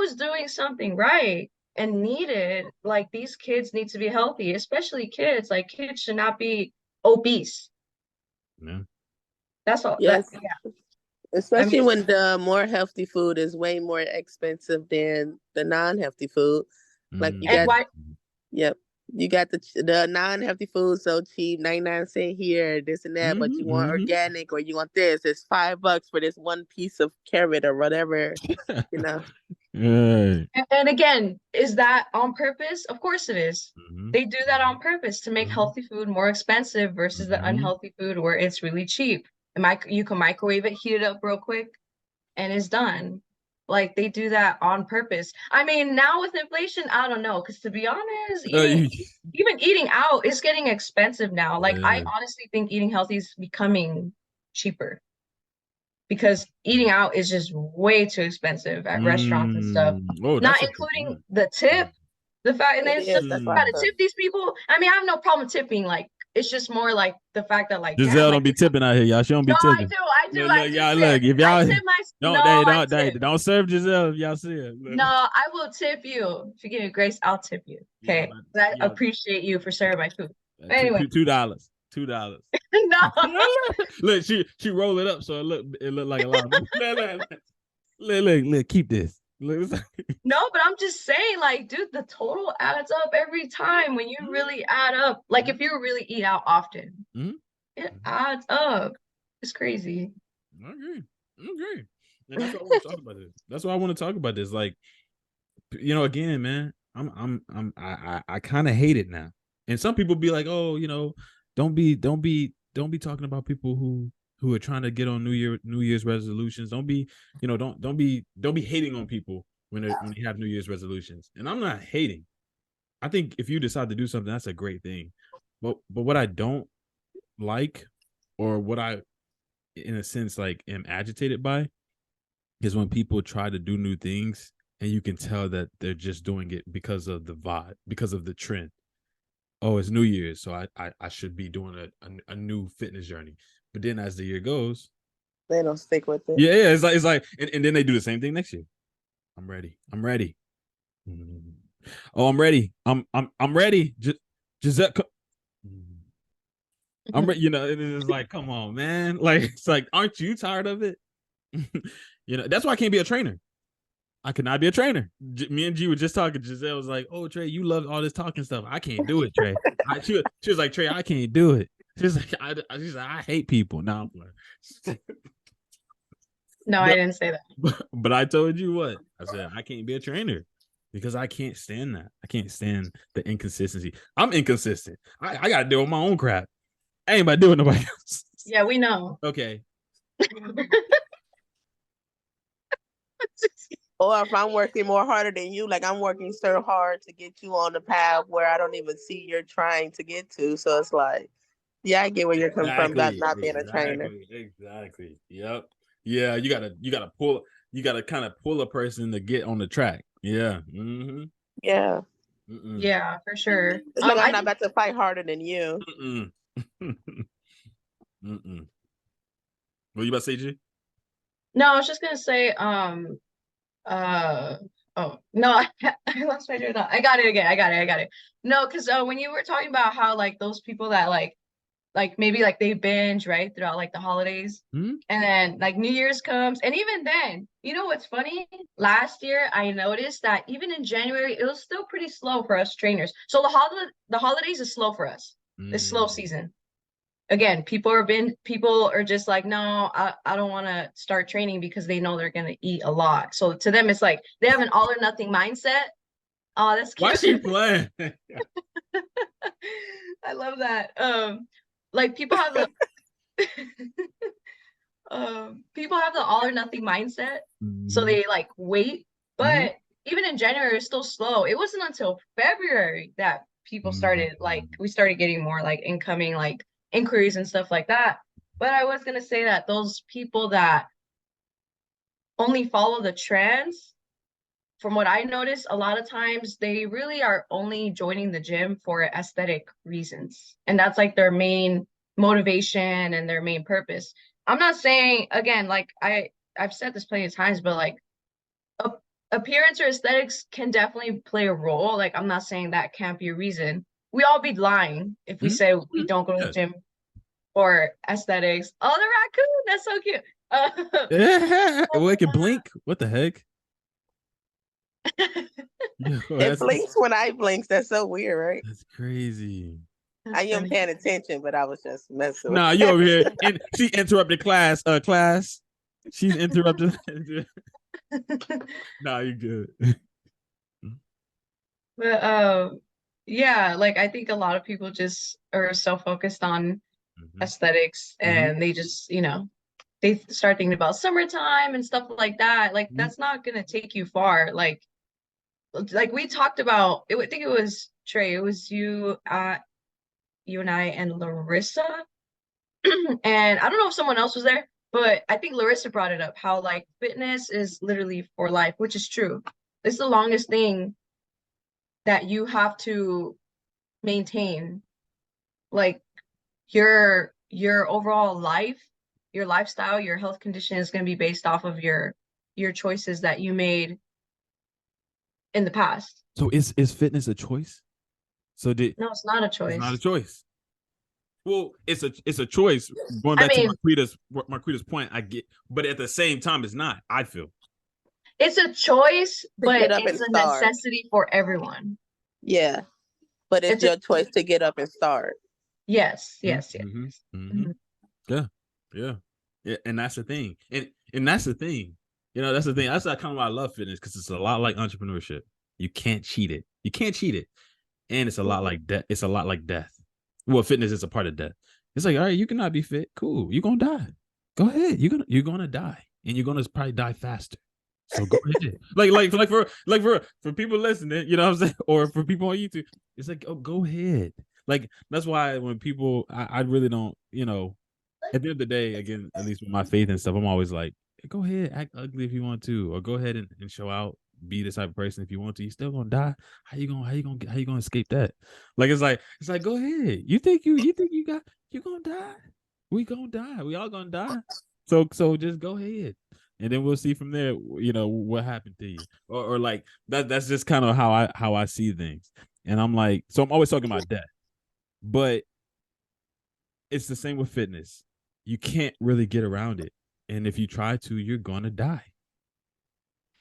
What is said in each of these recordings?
was doing something right and needed, like these kids need to be healthy, especially kids. Like kids should not be obese. Yeah. That's all. Yes. Yeah. I Especially mean, when the more healthy food is way more expensive than the non-healthy food. Like you and got, why? yep, you got the non-healthy food so cheap, 99 cents here, this and that. But you want organic or you want this. It's $5 for this one piece of carrot or whatever, you know. And again, is that on purpose? Of course it is. They do that on purpose to make healthy food more expensive versus the unhealthy food where it's really cheap. You can microwave it, heat it up real quick, and it's done. Like they do that on purpose. I mean, now with inflation, I don't know, because to be honest, even eating out is getting expensive now. Like I honestly think eating healthy is becoming cheaper because eating out is just way too expensive at restaurants and stuff. Oh, Not including the tip, the fact, and then it's just gotta tip these people. I mean, I have no problem tipping. Like it's just more like the fact that like Giselle don't be tipping out here, y'all. She don't be tipping. I do. Look, y'all look. If y'all don't serve Giselle if y'all see it. Look. No, I will tip you. If you give me grace, I'll tip you. Okay, I appreciate you for serving my food. Anyway, $2. No. Look, she roll it up so it look like a lot. Look, keep this. No, but I'm just saying, like, dude, the total adds up every time when you really add up. Like, if you really eat out often, it adds up. It's crazy. I agree. And that's why I want to talk about this. That's why I want to talk about this. Like, you know, again, man, I kind of hate it now. And some people be like, oh, you know, don't be talking about people who are trying to get on New Year's resolutions. Don't be hating on people when they have New Year's resolutions. And I'm not hating. I think if you decide to do something, that's a great thing. But what I don't like, or what I, in a sense, like am agitated by, is when people try to do new things and you can tell that they're just doing it because of the vibe, because of the trend. Oh, it's New Year's, so I should be doing a new fitness journey. But then as the year goes, they don't stick with it. Yeah, it's like, and then they do the same thing next year. I'm ready. Oh, I'm ready. I'm ready. Giselle, I'm ready. You know, it's like, come on, man. Like, it's like, aren't you tired of it? You know, that's why I can't be a trainer. I could not be a trainer. Me and G were just talking. Giselle was like, "Oh, Trey, you love all this talking stuff. I can't do it, Trey." She was like, "Trey, I can't do it." She's like, I hate people." Now, no, I didn't say that. But I told you what I said. I can't be a trainer because I can't stand that. I can't stand the inconsistency. I'm inconsistent. I got to deal with my own crap. I ain't about doing nobody else. Yeah, we know. Okay. Or if I'm working more harder than you, like I'm working so hard to get you on the path where I don't even see you're trying to get to. So it's like, yeah, I get where you're coming from about not being a trainer. Exactly. Yep. Yeah, you gotta kind of pull a person to get on the track. Yeah. Mm-hmm. Yeah. Yeah, for sure. It's like I'm not about to fight harder than you. What you about to say, G? No, I was just gonna say, oh no, I lost my train of thought. I got it again. I got it. No, because when you were talking about how like those people that like maybe like they binge right throughout like the holidays, and then like New Year's comes, and even then, you know what's funny? Last year I noticed that even in January it was still pretty slow for us trainers. So the holidays is slow for us. It's slow season. Again, people are just like, no, I don't want to start training because they know they're gonna eat a lot. So to them, it's like they have an all or nothing mindset. Oh, that's cute. Why she playing? I love that. Like people have the all or nothing mindset. So they like wait. But even in January, it's still slow. It wasn't until February that people started we started getting more like incoming like inquiries and stuff like that. But I was gonna say that those people that only follow the trends, from what I noticed, a lot of times they really are only joining the gym for aesthetic reasons. And that's like their main motivation and their main purpose. I'm not saying, again, like I've said this plenty of times, but like appearance or aesthetics can definitely play a role. Like, I'm not saying that can't be a reason. We all be lying if we say we don't go to the gym for aesthetics. Oh, the raccoon, that's so cute. Yeah, well, it can blink. What the heck? It blinks when I blinks. That's so weird, right? That's crazy. I am paying attention, but I was just messing with Nah, you over here. And she interrupted class. Class. She's interrupted. Nah, you good. But yeah, like I think a lot of people just are so focused on aesthetics and they just, they start thinking about summertime and stuff like that. Like that's not gonna take you far. Like we talked about it, I think it was Trey, it was you and I and Larissa. And I don't know if someone else was there, but I think Larissa brought it up how like fitness is literally for life, which is true. It's the longest thing that you have to maintain. Like your overall life, your lifestyle, your health condition is going to be based off of your choices that you made in the past. So is fitness a choice? No, it's not a choice. It's not a choice. Well, it's a choice. Going back to Marquita's point, I get, but at the same time, it's not. I feel it's a choice, but it's a necessity for everyone. Yeah, but it's your choice to get up and start. Yes. Yeah, and that's the thing, and that's the thing. That's the thing. That's kind of why I love fitness, because it's a lot like entrepreneurship. You can't cheat it. And it's a lot like death. It's a lot like death. Well, fitness is a part of death. It's like, all right, you cannot be fit. Cool. You're going to die. Go ahead. You're going to die, and you're going to probably die faster. So go ahead. For people listening, you know what I'm saying? Or for people on YouTube, it's like, oh, go ahead. Like, that's why when people, I really don't, at the end of the day, again, at least with my faith and stuff, I'm always like, go ahead, act ugly if you want to, or go ahead and show out, be this type of person if you want to. You still gonna die. How you gonna escape that? Like it's like go ahead. You think you gonna die? We gonna die. We all gonna die. So just go ahead, and then we'll see from there. What happened to you, or like that. That's just kind of how I see things. And I'm like, so I'm always talking about death, but it's the same with fitness. You can't really get around it, and if you try to, you're gonna die.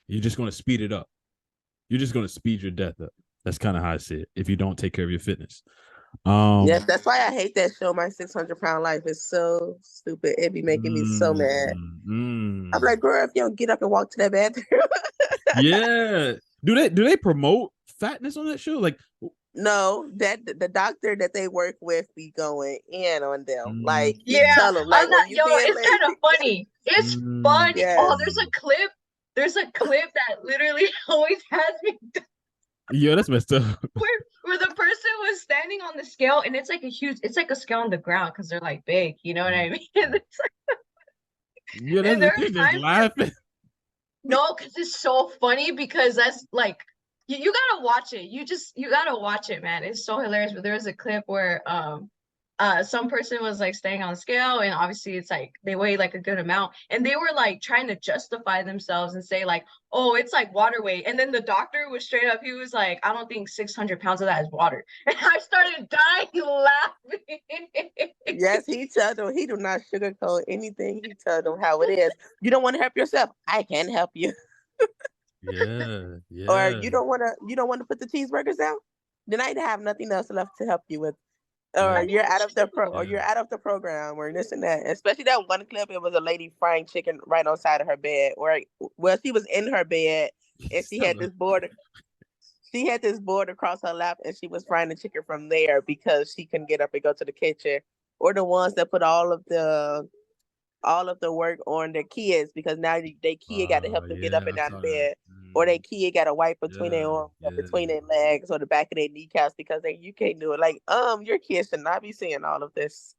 You're just going to speed it up. You're just going to speed your death up. That's kind of how I see it. If you don't take care of your fitness. Yes, that's why I hate that show. My 600-pound life is so stupid. It be making me so mad. I'm like, girl, if you don't get up and walk to that bathroom. Yeah. Do they promote fatness on that show? Like, no, that the doctor that they work with be going in on them. Like, tell them, like, it's kind of funny. It's funny. Yes. Oh, there's a clip that literally always has me. Yo, that's messed up. Where the person was standing on the scale, and it's like a scale on the ground because they're like big, you know what I mean? It's like, that's the thing, just laughing. No, because it's so funny, because that's like you gotta watch it. You gotta watch it, man. It's so hilarious. But there was a clip where some person was like staying on the scale, and obviously it's like they weigh like a good amount, and they were like trying to justify themselves and say like, oh, it's like water weight. And then the doctor was straight up, he was like, I don't think 600 pounds of that is water. And I started dying laughing. Yes, he tells them, he do not sugarcoat anything. He tells them how it is. You don't want to help yourself? I can help you. Yeah. Or you don't want to put the cheeseburgers down? Then I have nothing else left to help you with. Or you're out of the program, or this and that. Especially that one clip, it was a lady frying chicken right on side of her bed, she was in her bed and she had this board. She had this board across her lap, and she was frying the chicken from there because she couldn't get up and go to the kitchen. Or the ones that put all of the work on their kids, because now their kid got to help them get up and down the bed. Or their kid got to wipe between their arms, between their legs, or the back of their kneecaps, because you can't do it. Like, your kids should not be seeing all of this.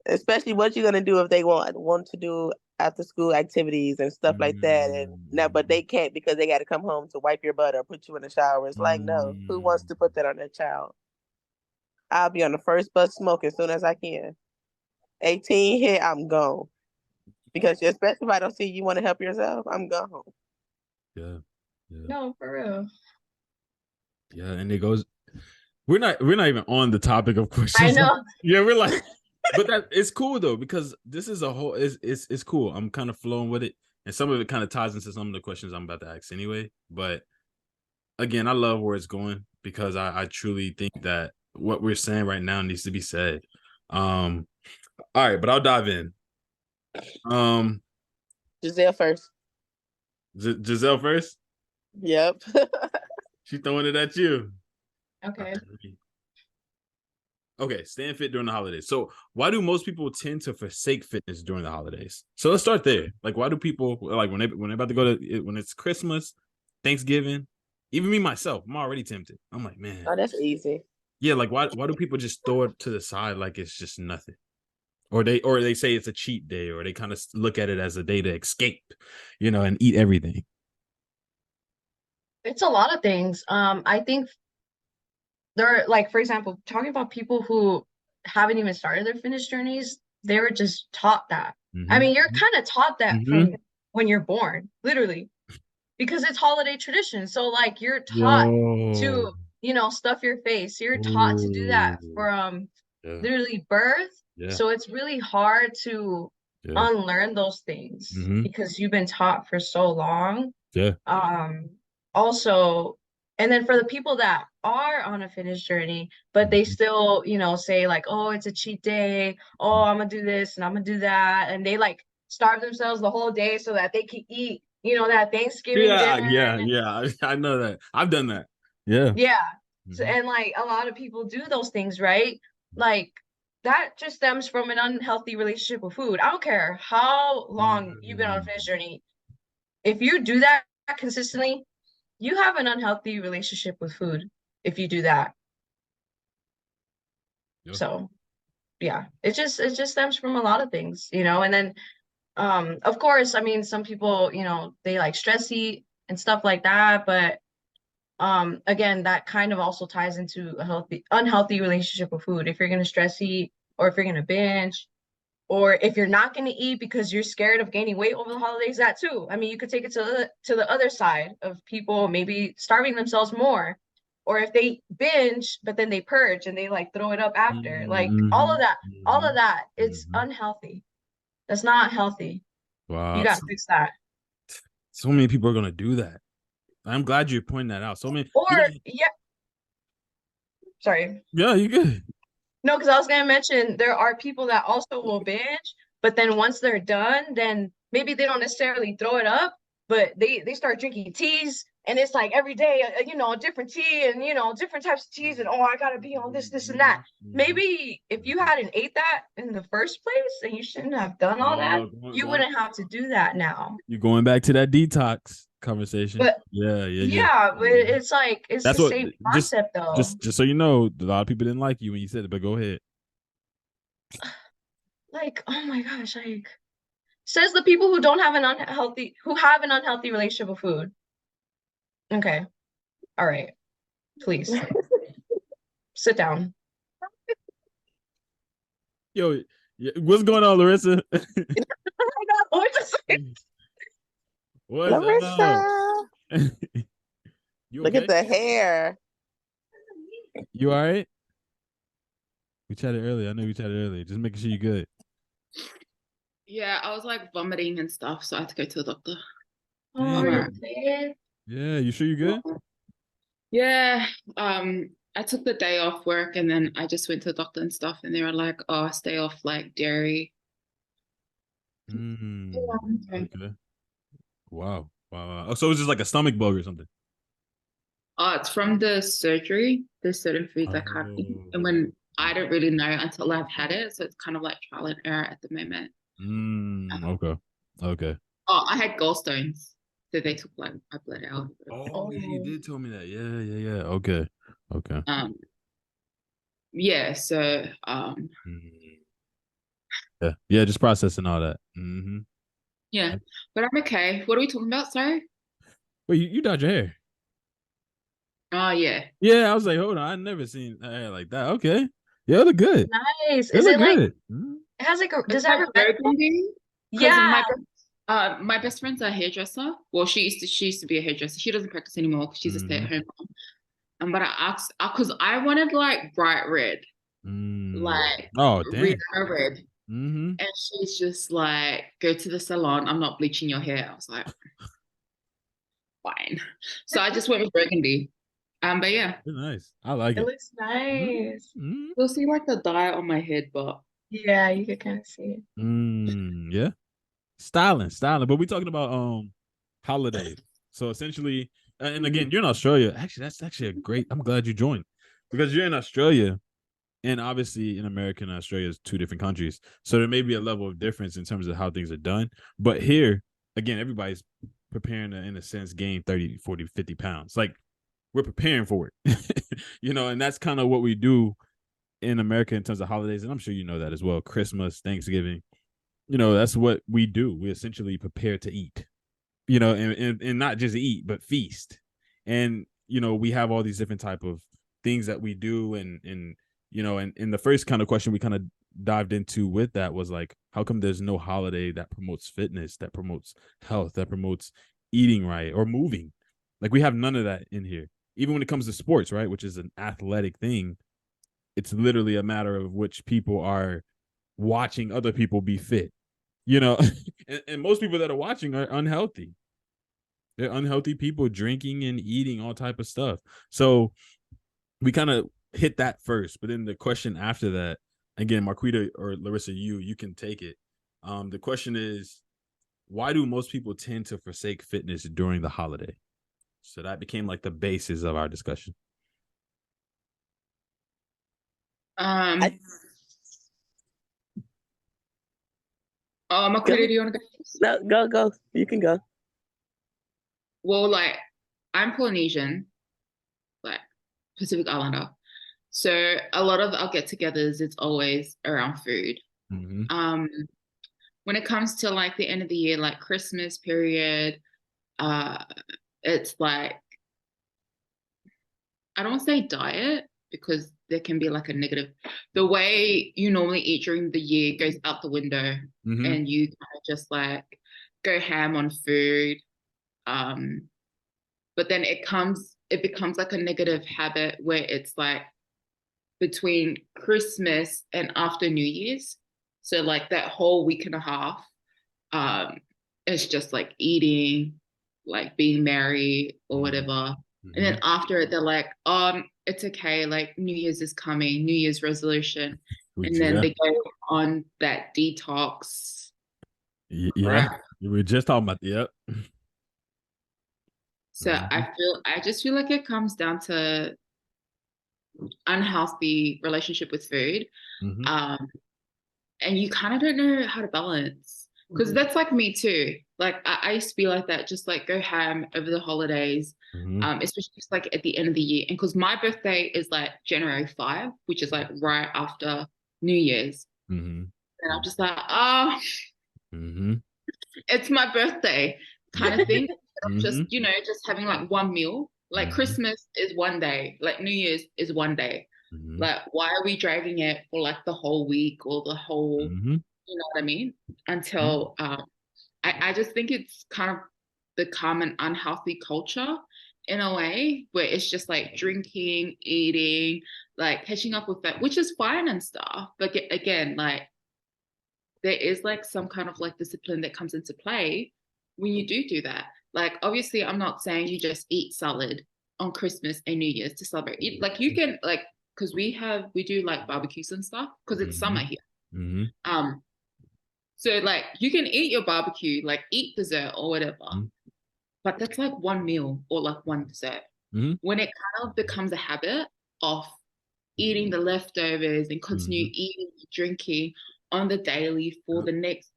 Especially what you're gonna do if they want to do after school activities and stuff like that. And now, but they can't because they got to come home to wipe your butt or put you in the shower. It's like, no, who wants to put that on their child? I'll be on the first bus smoking as soon as I can. 18 hit, I'm gone. Because especially if I don't see you want to help yourself, I'm gone. Yeah. No, for real. Yeah, and it goes. We're not even on the topic of questions. I know. Yeah, we're like, but that it's cool though, because this is a whole. It's cool. I'm kind of flowing with it, and some of it kind of ties into some of the questions I'm about to ask anyway. But again, I love where it's going, because I truly think that what we're saying right now needs to be said. All right, but I'll dive in. Giselle first. Giselle first. Yep. She's throwing it at you. Okay. Okay, staying fit during the holidays. So why do most people tend to forsake fitness during the holidays? So let's start there. Like, why do people, like, when they're about to go to, when it's Christmas, Thanksgiving, even me myself, I'm already tempted. I'm like, man. Oh, that's easy. Yeah, like why do people just throw it to the side like it's just nothing? Or they say it's a cheat day, or they kind of look at it as a day to escape, and eat everything. It's a lot of things. I think there are, like, for example, talking about people who haven't even started their fitness journeys, they were just taught that. Mm-hmm. I mean, you're kind of taught that from when you're born, literally, because it's holiday tradition. So, like, you're taught to, stuff your face. You're taught to do that from literally birth. Yeah. So it's really hard to unlearn those things because you've been taught for so long. Yeah. Also, and then for the people that are on a fitness journey, but they still, say like, oh, it's a cheat day. Oh, I'm gonna do this and I'm gonna do that. And they like starve themselves the whole day so that they can eat, that Thanksgiving dinner. Yeah. I know that. I've done that. Yeah. Yeah. So, and like a lot of people do those things, right? Like that just stems from an unhealthy relationship with food. I don't care how long you've been on a fitness journey. If you do that consistently, you have an unhealthy relationship with food if you do that. Yep. So yeah, it just stems from a lot of things, and then of course, I mean, some people, they like stress eat and stuff like that, but again, that kind of also ties into a unhealthy relationship with food. If you're going to stress eat, or if you're going to binge, or if you're not going to eat because you're scared of gaining weight over the holidays, that too. I mean, you could take it to the other side of people maybe starving themselves more, or if they binge but then they purge and they like throw it up after. Like all of that, it's unhealthy. That's not healthy. Wow. You got to fix that. So many people are going to do that. I'm glad you're pointing that out. So many. Or yeah. Sorry. Yeah, you good. No, because I was gonna mention there are people that also will binge, but then once they're done, then maybe they don't necessarily throw it up, but they start drinking teas, and it's like every day, a different tea, and different types of teas, and I gotta be on this, and that. Maybe if you hadn't ate that in the first place, and you shouldn't have done all that, you wouldn't have to do that now. You're going back to that detox conversation. But yeah, but it's like it's the same concept though. Just so you know, a lot of people didn't like you when you said it, but go ahead. Like, oh my gosh, like says the people who have an unhealthy relationship with food. Okay. All right. Please. Sit down. Yo, what's going on, Larissa? What's Larissa? Look at the hair. You all right? We chatted earlier. I know we chatted earlier. Just making sure you're good. Yeah, I was like vomiting and stuff, so I had to go to the doctor. Yeah, you sure you're good? Yeah. I took the day off work and then I just went to the doctor and stuff, and they were like, "Oh, stay off like dairy." Okay. Wow. Oh, so it's just like a stomach bug or something? Oh, it's from the surgery. There's certain foods I can't eat, and when I don't really know until I've had it, so it's kind of like trial and error at the moment. Okay. Oh, I had gallstones, so they took like my blood out. Oh, yeah, you did tell me that. Yeah. Okay. Yeah. So Yeah, just processing all that. Yeah, but I'm okay. What are we talking about? Sorry. Wait, you dyed your hair? Oh yeah. Yeah, I was like, hold on, I never seen hair like that. Okay. Yeah, it look good. Nice. Is it like good? it has like a does it have a burgundy? Yeah. My best friend's a hairdresser. Well, she used to be a hairdresser. She doesn't practice anymore because she's a stay-at-home mom. But I asked because I wanted like bright red, like oh damn, red. And she's just like, go to the salon. I'm not bleaching your hair. I was like, fine. So I just went with burgundy. But yeah, nice. I like It it. looks nice. you'll see like the dye on my head, but Yeah, you could kind of see it. Yeah, styling. But we talking about holidays. So essentially, and again, you're in Australia. Actually, that's actually a great. I'm glad you joined because you're in Australia, and obviously in America and Australia is two different countries. So there may be a level of difference in terms of how things are done. But here, again, everybody's preparing to, in a sense, gain 30, 40, 50 pounds. Like we're preparing for it, and that's kind of what we do in America in terms of holidays. And I'm sure you know that as well. Christmas, Thanksgiving, that's what we do. We essentially prepare to eat, and not just eat, but feast. And, we have all these different type of things that we do. And the first kind of question we kind of dived into with that was like, how come there's no holiday that promotes fitness, that promotes health, that promotes eating right or moving? Like we have none of that in here. Even when it comes to sports, right, which is an athletic thing, it's literally a matter of which people are watching other people be fit, and most people that are watching are unhealthy. They're unhealthy people drinking and eating all type of stuff. So we kind of hit that first, but then the question after that, again, Marquita or Larissa, you can take it. The question is, why do most people tend to forsake fitness during the holiday? So that became like the basis of our discussion. Marquita, do you want to go? No, go. You can go. Well, like I'm Polynesian, like Pacific Islander. So a lot of our get-togethers, it's always around food. When it comes to like the end of the year, like Christmas period, it's like, I don't say diet because there can be like a negative. The way you normally eat during the year goes out the window, and you kind of just like go ham on food. But then it becomes like a negative habit where it's like between Christmas and after New Year's. So like that whole week and a half, it's just like eating, like being merry or whatever. And then after it, they're like, it's okay, like New Year's is coming, New Year's resolution. And then they go on that detox. Yeah. We were just talking about So I just feel like it comes down to unhealthy relationship with food. And you kind of don't know how to balance. Because that's like me too. Like I used to be like that, just like go ham over the holidays, especially just like at the end of the year. And because my birthday is like January 5, which is like right after New Year's. And I'm just like, it's my birthday kind of thing. Just, just having like one meal. Like Christmas is one day, like New Year's is one day. Like, why are we dragging it for like the whole week or the whole, you know what I mean? Until I just think it's kind of become an unhealthy culture in a way where it's just like drinking, eating, like catching up with that, which is fine and stuff. But again, like there is like some kind of like discipline that comes into play when you do that. Like, obviously, I'm not saying you just eat salad on Christmas and New Year's to celebrate. Like you can like, because we do like barbecues and stuff because it's summer here. So like you can eat your barbecue, like eat dessert or whatever, but that's like one meal or like one dessert. When it kind of becomes a habit of eating the leftovers and continue eating and drinking on the daily for the next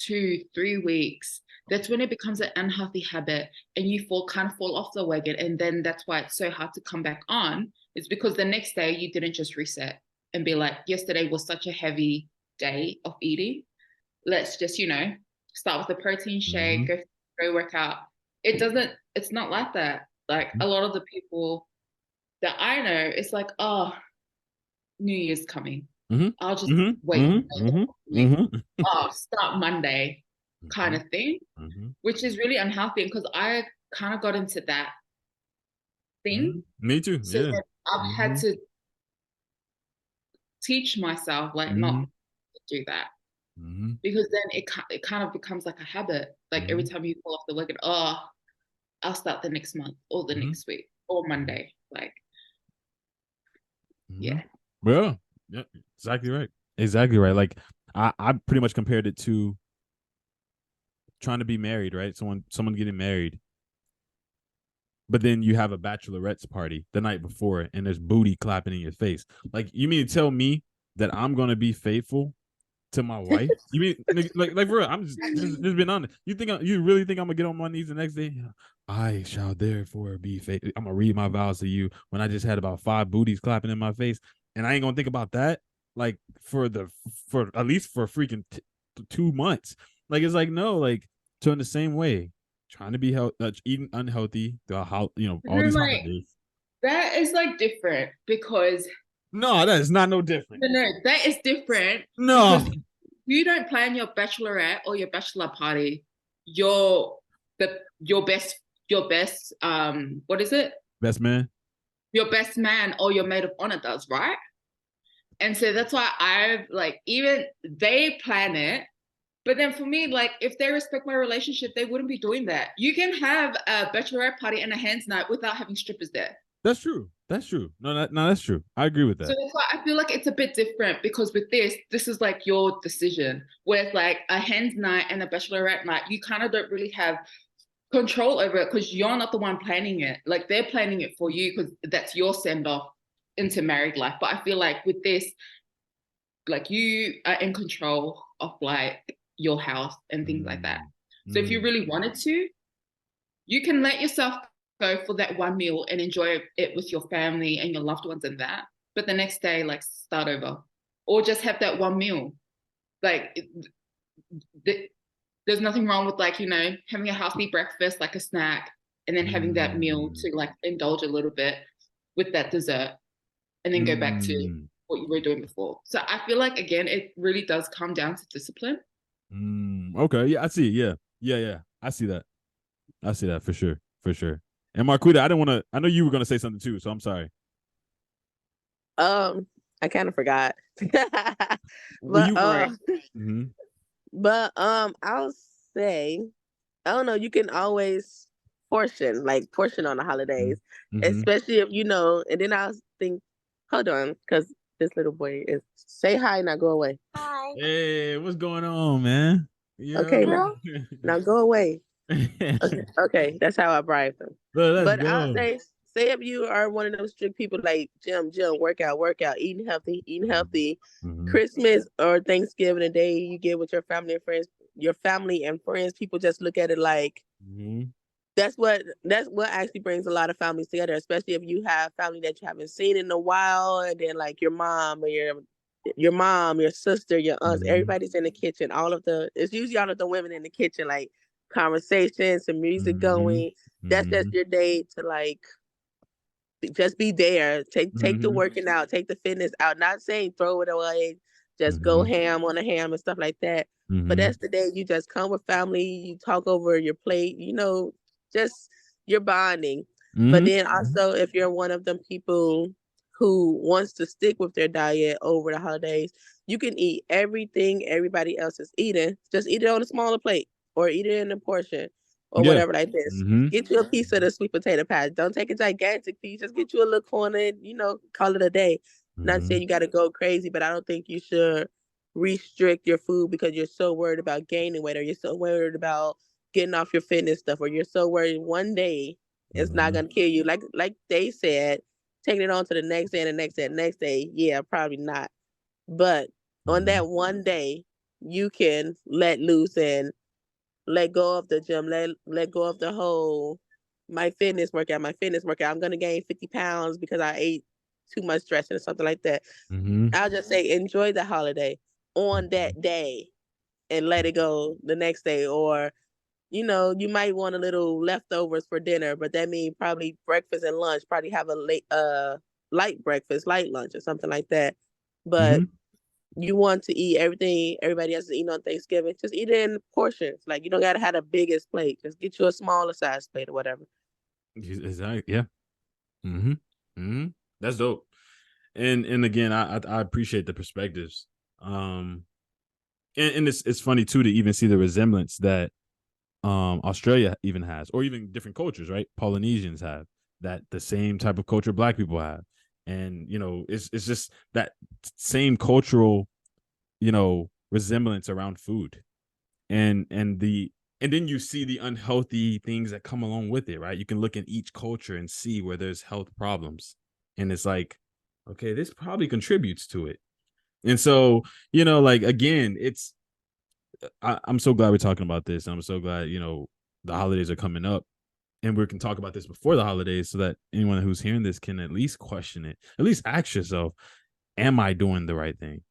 2-3 weeks, that's when it becomes an unhealthy habit and you kind of fall off the wagon. And then that's why it's so hard to come back on. It's because the next day you didn't just reset and be like, yesterday was such a heavy day of eating. Let's just, start with a protein shake, go work out. It's not like that. Like a lot of the people that I know, it's like, oh, New Year's coming. I'll just wait. Oh, start Monday. kind of thing, which is really unhealthy because I kind of got into that thing. Me too. So Yeah. I've had to teach myself like not to do that. Because then it kind of becomes like a habit. Like every time you fall off the wagon, oh, I'll start the next month or the next week or Monday. Like, yeah. Well, yeah, exactly right. Exactly right. Like I pretty much compared it to trying to be married, right? Someone getting married. But then you have a bachelorette's party the night before and there's booty clapping in your face. Like, you mean to tell me that I'm gonna be faithful to my wife? You mean like for real? I'm just being honest. You really think I'm gonna get on my knees the next day? I shall therefore be faithful. I'm gonna read my vows to you when I just had about 5 booties clapping in my face, and I ain't gonna think about that like for at least for freaking 2 months. Like, it's like, no, like, so in the same way, trying to be eating unhealthy throughout all these holidays. That is like different because no, that is not no different. No, that is different. No, because you don't plan your bachelorette or your bachelor party. Your best what is it? Best man. Your best man or your maid of honor does, right? And so that's why I've like, even they plan it. But then for me, like, if they respect my relationship, they wouldn't be doing that. You can have a bachelorette party and a hands night without having strippers there. That's true. That's true. No, that's true. I agree with that. So that's why I feel like it's a bit different because with this is like your decision. Whereas like a hands night and a bachelorette night, you kind of don't really have control over it because you're not the one planning it. Like, they're planning it for you because that's your send off into married life. But I feel like with this, like, you are in control of like your house and things like that. So if you really wanted to, you can let yourself go for that one meal and enjoy it with your family and your loved ones and that. But the next day, like, start over or just have that one meal. Like, there's nothing wrong with, like, having a healthy breakfast, like a snack, and then having that meal to like indulge a little bit with that dessert and then go back to what you were doing before. So I feel like, again, it really does come down to discipline. Okay. Yeah, I see. Yeah. I see that for sure. And Marquita, I know you were gonna say something too, so I'm sorry. I kind of forgot. But I'll say, I don't know, you can always portion on the holidays, especially if and then I'll think, hold on, because this little boy is, say hi, now go away. Hi. Hey, what's going on, man? Okay, now go away. Okay, that's how I bribe them. But I'll say if you are one of those strict people like gym, workout, eating healthy, Christmas or Thanksgiving, the day you get with your family and friends, people just look at it like that's what actually brings a lot of families together, especially if you have family that you haven't seen in a while, and then like your mom or your sister, your aunts, everybody's in the kitchen. It's usually all of the women in the kitchen, like conversations and music going. That's just your day to like just be there. Take the working out, take the fitness out. Not saying throw it away, just go ham on a ham and stuff like that. But that's the day you just come with family, you talk over your plate, just you're bonding. But then also, if you're one of them people who wants to stick with their diet over the holidays, you can eat everything everybody else is eating. Just eat it on a smaller plate or eat it in a portion or whatever like this. Get you a piece of the sweet potato pie. Don't take a gigantic piece. Just get you a little corner, call it a day. Not saying you got to go crazy, but I don't think you should restrict your food because you're so worried about gaining weight, or you're so worried about getting off your fitness stuff, or you're so worried one day it's not going to kill you. Like they said, taking it on to the next day and the next day and the next day, yeah, probably not. But on that one day, you can let loose and let go of the gym, let go of the whole my fitness workout. I'm going to gain 50 pounds because I ate too much dressing or something like that. I'll just say enjoy the holiday on that day and let it go the next day. Or, you might want a little leftovers for dinner, but that means probably breakfast and lunch, probably have a light breakfast, light lunch or something like that. But you want to eat everything everybody else is eating on Thanksgiving, just eat it in portions. Like, you don't gotta have the biggest plate. Just get you a smaller size plate or whatever. Exactly. Yeah. Mm-hmm. Mm-hmm. That's dope. And again, I appreciate the perspectives. And it's funny too to even see the resemblance that Australia even has, or even different cultures, right? Polynesians have that, the same type of culture Black people have. And it's just that same cultural, resemblance around food. And then you see the unhealthy things that come along with it, right? You can look in each culture and see where there's health problems. And it's like, okay, this probably contributes to it. And so, like, again, I'm so glad we're talking about this. I'm so glad, the holidays are coming up and we can talk about this before the holidays so that anyone who's hearing this can at least question it, at least ask yourself, am I doing the right thing?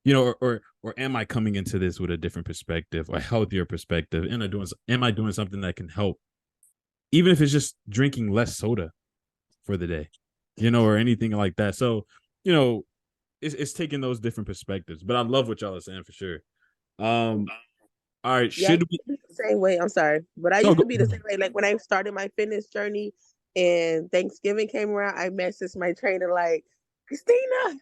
Or am I coming into this with a different perspective, a healthier perspective? And am I doing something that can help, even if it's just drinking less soda for the day, or anything like that. So, it's taking those different perspectives. But I love what y'all are saying for sure. All right, Yeah, should we? the same way. I'm sorry, but I No, used to be the same way. Like when I started my fitness journey, and Thanksgiving came around, I messaged my trainer like, Christina,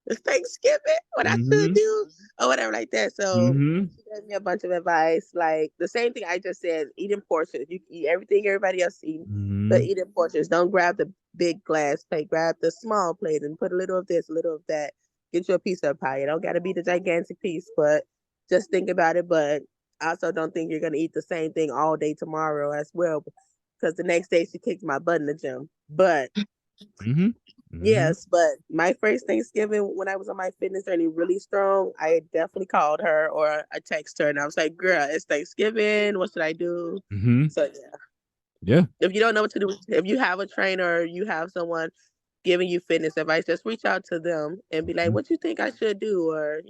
it's Thanksgiving. What I should do or whatever like that. So she gave me a bunch of advice, like the same thing I just said: eat in portions. You can eat everything everybody else eats, but eat in portions. Don't grab the big glass plate. Grab the small plate and put a little of this, a little of that. Get you a piece of pie. It don't got to be the gigantic piece, but just think about it. But I also don't think you're gonna eat the same thing all day tomorrow as well, because the next day she kicked my butt in the gym. But yes, but my first Thanksgiving when I was on my fitness journey really strong, I definitely called her or I text her and I was like, "Girl, it's Thanksgiving. What should I do?" So yeah. If you don't know what to do, if you have a trainer or you have someone giving you fitness advice, just reach out to them and be like, "What you think I should do?" Or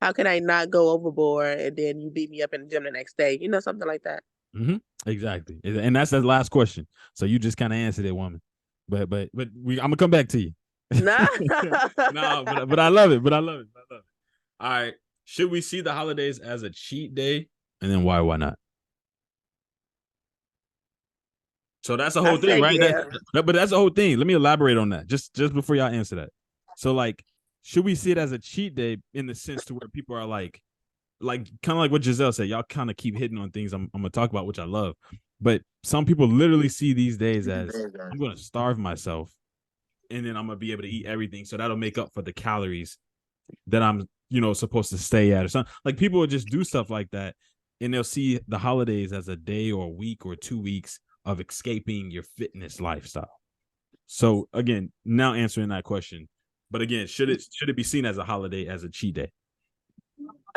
how can I not go overboard and then you beat me up in the gym the next day? Something like that. Exactly. And that's the last question. So you just kind of answered it, woman. But I'm gonna come back to you. No. No, but I love it. But I love it. I love it. All right. Should we see the holidays as a cheat day? And then why not? So that's the whole thing, right? Yeah. But that's the whole thing. Let me elaborate on that. Just before y'all answer that. So, like, should we see it as a cheat day in the sense to where people are like kind of like what Giselle said, y'all kind of keep hitting on things I'm gonna talk about, which I love. But some people literally see these days as, I'm gonna starve myself and then I'm gonna be able to eat everything. So that'll make up for the calories that I'm, supposed to stay at or something. Like, people will just do stuff like that, and they'll see the holidays as a day or a week or 2 weeks of escaping your fitness lifestyle. So again, now answering that question. But again, should it be seen as a holiday, as a cheat day?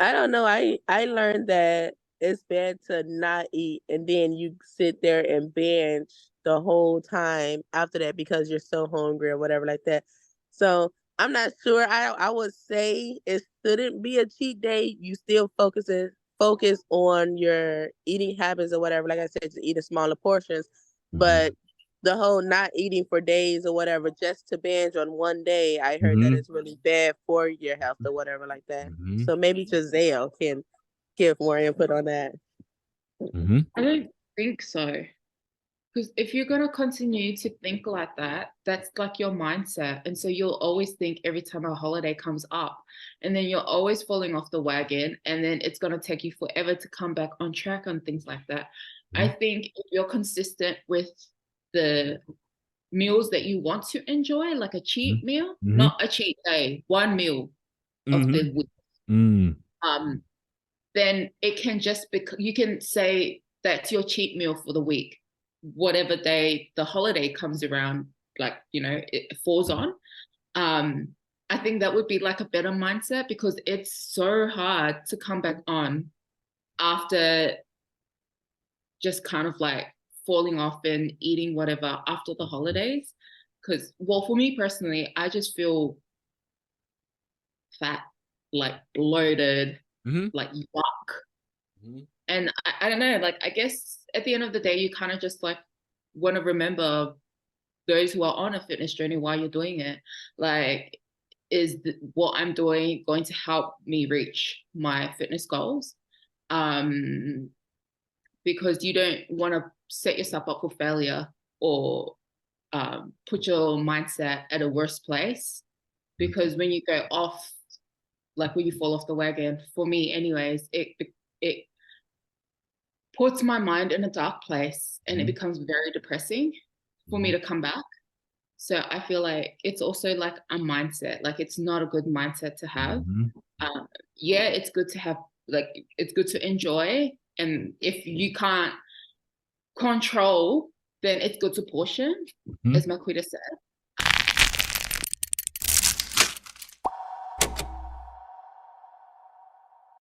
I don't know. I learned that it's bad to not eat and then you sit there and binge the whole time after that because you're so hungry or whatever like that. So I'm not sure. I would say it shouldn't be a cheat day. You still focus on your eating habits or whatever. Like I said, just eat in smaller portions. But the whole not eating for days or whatever, just to binge on one day, I heard that it's really bad for your health or whatever like that. So maybe Giselle can give more input on that. I don't think so. Because if you're going to continue to think like that, that's like your mindset. And so you'll always think every time a holiday comes up, and then you're always falling off the wagon, and then it's going to take you forever to come back on track on things like that. I think if you're consistent with the meals that you want to enjoy, like a cheat meal, not a cheat day, one meal of the week, then it can just be, you can say that's your cheat meal for the week, whatever day the holiday comes around, like, it falls on. I think that would be like a better mindset, because it's so hard to come back on after just kind of like falling off and eating whatever after the holidays. Because, well, for me personally, I just feel fat, like bloated, like yuck. And I don't know, like, I guess at the end of the day, you kind of just like want to remember those who are on a fitness journey while you're doing it. Like, what I'm doing going to help me reach my fitness goals? Because you don't want to set yourself up for failure or put your mindset at a worse place. Because when you go off, like when you fall off the wagon, for me anyways, it puts my mind in a dark place and it becomes very depressing for me to come back. So I feel like it's also like a mindset. Like it's not a good mindset to have. Yeah, it's good to have, like, it's good to enjoy. And if you can't control, then it's good to portion, as Marquita said.